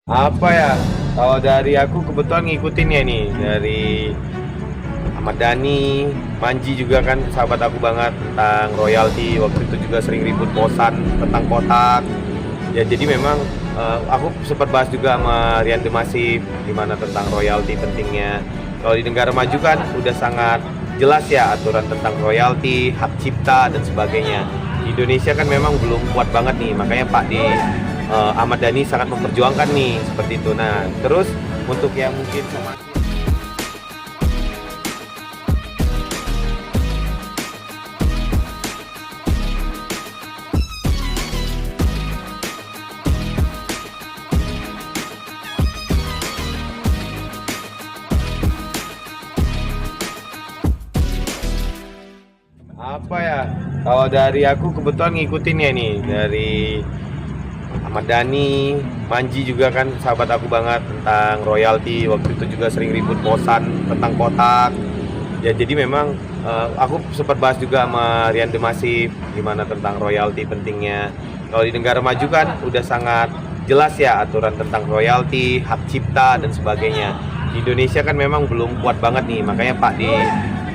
Apa ya, kalau dari aku kebetulan ngikutin ya nih, dari Ahmad Dhani, Manji juga kan sahabat aku banget tentang royalti. Waktu itu juga sering ribut kosan tentang kotak. Ya jadi memang aku sempat bahas juga sama Rian Demasif gimana tentang royalti pentingnya. Kalau di negara maju kan udah sangat jelas ya aturan tentang royalti, hak cipta dan sebagainya. Di Indonesia kan memang belum kuat banget nih, makanya Pak di Ahmad Dhani sangat memperjuangkan nih seperti itu. Nah, terus untuk yang mungkin sama apa ya, kalau dari aku kebetulan ngikutin ya nih, dari Ahmad Dhani, Manji juga kan sahabat aku banget tentang royalti. Waktu itu juga sering ribut kosan tentang kotak. Ya jadi memang aku sempat bahas juga sama Rian Demasif gimana tentang royalti pentingnya. Kalau di negara maju kan udah sangat jelas ya aturan tentang royalti, hak cipta dan sebagainya. Di Indonesia kan memang belum kuat banget nih, makanya Pak di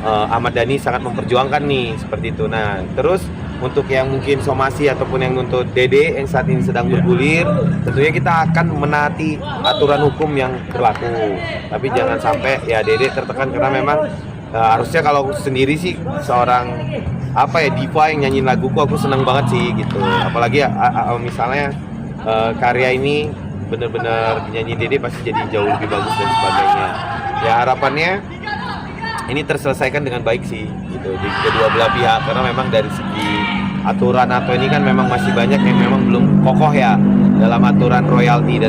Ahmad Dhani sangat memperjuangkan nih seperti itu. Nah, terus untuk yang mungkin somasi ataupun yang nuntut Dede yang saat ini sedang bergulir, tentunya kita akan menaati aturan hukum yang berlaku. Tapi jangan sampai ya Dede tertekan, karena memang harusnya kalau aku sendiri sih seorang apa ya diva yang nyanyiin laguku, aku seneng banget sih gitu. Apalagi misalnya karya ini bener-bener nyanyi Dede pasti jadi jauh lebih bagus dan sebagainya. Ya harapannya ini terselesaikan dengan baik sih gitu di kedua belah pihak, karena memang dari segi aturan atau ini kan memang masih banyak yang memang belum kokoh ya dalam aturan royalti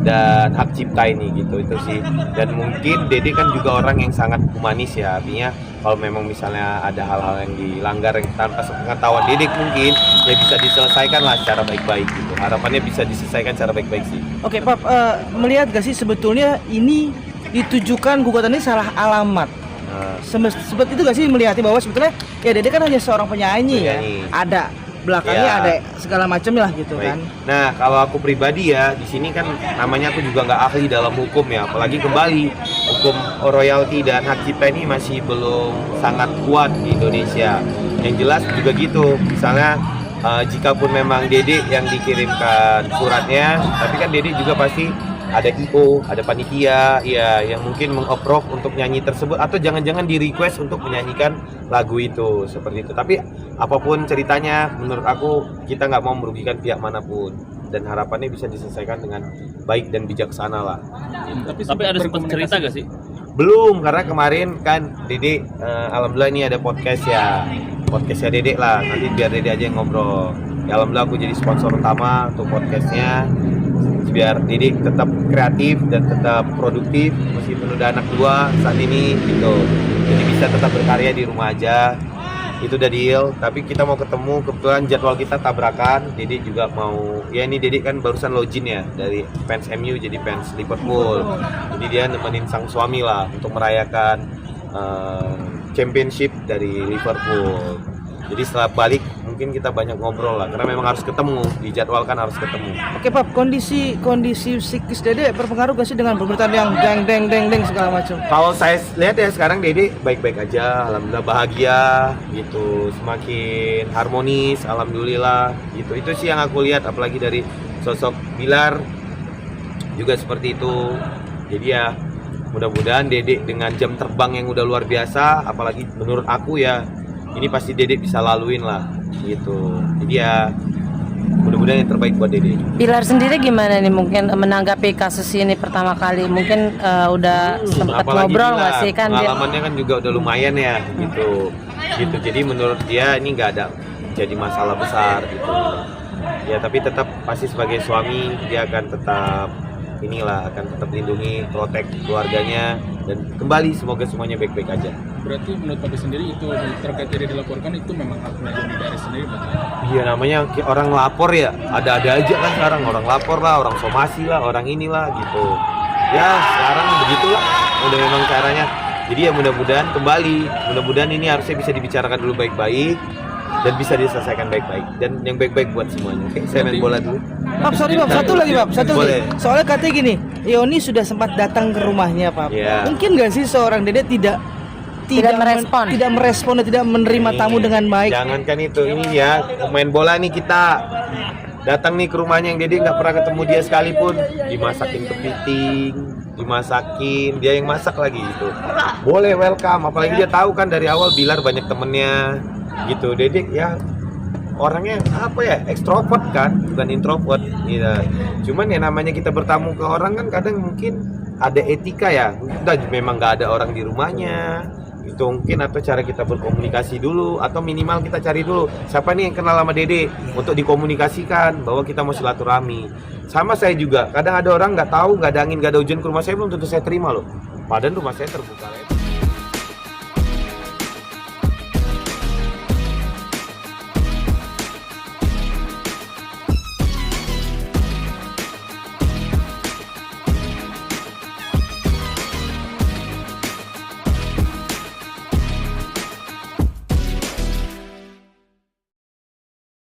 dan hak cipta ini gitu. Itu sih. Dan mungkin Dede kan juga orang yang sangat humanis ya, artinya kalau memang misalnya ada hal-hal yang dilanggar yang tanpa sepengetahuan Dede mungkin ya bisa diselesaikan lah secara baik-baik gitu. Harapannya bisa diselesaikan secara baik-baik sih. Oke, Pap, melihat gak sih sebetulnya ini ditujukan gugatan ini salah alamat? Seperti itu gak sih melihatnya bahwa sebetulnya ya Dede kan hanya seorang penyanyi. Ya, ada belakangnya ya, ada segala macam lah gitu. Baik. Kan. Nah kalau aku pribadi ya di sini kan namanya aku juga nggak ahli dalam hukum ya, apalagi kembali hukum royalti dan hak cipta ini masih belum sangat kuat di Indonesia. Yang jelas juga gitu, misalnya jika pun memang Dede yang dikirimkan suratnya, tapi kan Dede juga pasti ada IO, ada panitia ya yang mungkin meng-approve untuk nyanyi tersebut, atau jangan-jangan di-request untuk menyanyikan lagu itu seperti itu. Tapi apapun ceritanya, menurut aku kita nggak mau merugikan pihak manapun dan harapannya bisa diselesaikan dengan baik dan bijaksana lah. Tapi ada sempat cerita gak sih? Belum, karena kemarin kan Dede alhamdulillah ini ada podcastnya Dede lah, nanti biar Dede aja yang ngobrol. Ya, alhamdulillah aku jadi sponsor utama untuk podcastnya biar Dede tetap kreatif dan tetap produktif meskipun udah anak dua saat ini gitu. Jadi bisa tetap berkarya di rumah aja. Itu udah deal, tapi kita mau ketemu, kebetulan jadwal kita tabrakan. Dede juga mau, ya ini Dede kan barusan login ya dari fans MU jadi fans Liverpool. Jadi dia nemenin sang suami lah untuk merayakan championship dari Liverpool. Jadi setelah balik mungkin kita banyak ngobrol lah, karena memang harus ketemu, dijadwalkan harus ketemu. Oke, Pap, kondisi psikis Dede berpengaruh gak sih dengan pemberitaan yang deng segala macam? Kalau saya lihat ya sekarang Dede baik-baik aja, alhamdulillah bahagia gitu, semakin harmonis, alhamdulillah gitu. Itu sih yang aku lihat, apalagi dari sosok Bilar juga seperti itu. Jadi ya mudah-mudahan Dede dengan jam terbang yang udah luar biasa, apalagi menurut aku ya ini pasti Dede bisa laluin lah gitu. Jadi ya mudah-mudahan yang terbaik buat Dede. Bilar sendiri gimana nih mungkin menanggapi kasus ini pertama kali? Mungkin udah sempat ngobrol nggak sih kan? Pengalamannya kan juga udah lumayan ya gitu. Jadi menurut dia ini nggak ada jadi masalah besar gitu. Ya tapi tetap pasti sebagai suami dia akan tetap akan tetap lindungi, protek keluarganya, dan kembali semoga semuanya baik-baik aja. Berarti menurut Papi sendiri itu terkait tidak dilaporkan itu memang haknya Johnny Dares sendiri, Pak? Iya, namanya orang lapor ya, ada-ada aja kan sekarang, orang lapor lah, orang somasi lah, orang inilah gitu. Ya sekarang begitulah, udah memang caranya. Jadi ya mudah-mudahan kembali, mudah-mudahan ini harusnya bisa dibicarakan dulu baik-baik. dan bisa diselesaikan baik-baik dan yang baik-baik buat semuanya. Oke, saya main bola dulu. Pap, sorry Pap, satu lagi Pap, satu Boleh. lagi. Soalnya katanya gini, Yoni sudah sempat datang ke rumahnya Pap. Iya. Mungkin nggak sih seorang Dede tidak merespon. tidak merespon dan tidak menerima tamu dengan baik? Jangankan itu, ini ya main bola nih kita datang nih ke rumahnya yang Dede nggak pernah ketemu dia sekalipun, dimasakin kepiting, dimasakin, dia yang masak lagi gitu. Boleh welcome, apalagi dia tahu kan dari awal Bilar banyak temennya gitu. Dede ya orangnya apa ya, ekstrovert kan, bukan introvert gitu. Cuman ya namanya kita bertamu ke orang kan kadang mungkin ada etika ya, udah memang nggak ada orang di rumahnya itu mungkin, atau cara kita berkomunikasi dulu, atau minimal kita cari dulu siapa nih yang kenal sama Dede untuk dikomunikasikan bahwa kita mau silaturahmi. Sama saya juga, kadang ada orang nggak tahu, nggak ada angin, nggak ada hujan ke rumah saya belum tentu saya terima loh, padahal rumah saya terbuka lebar.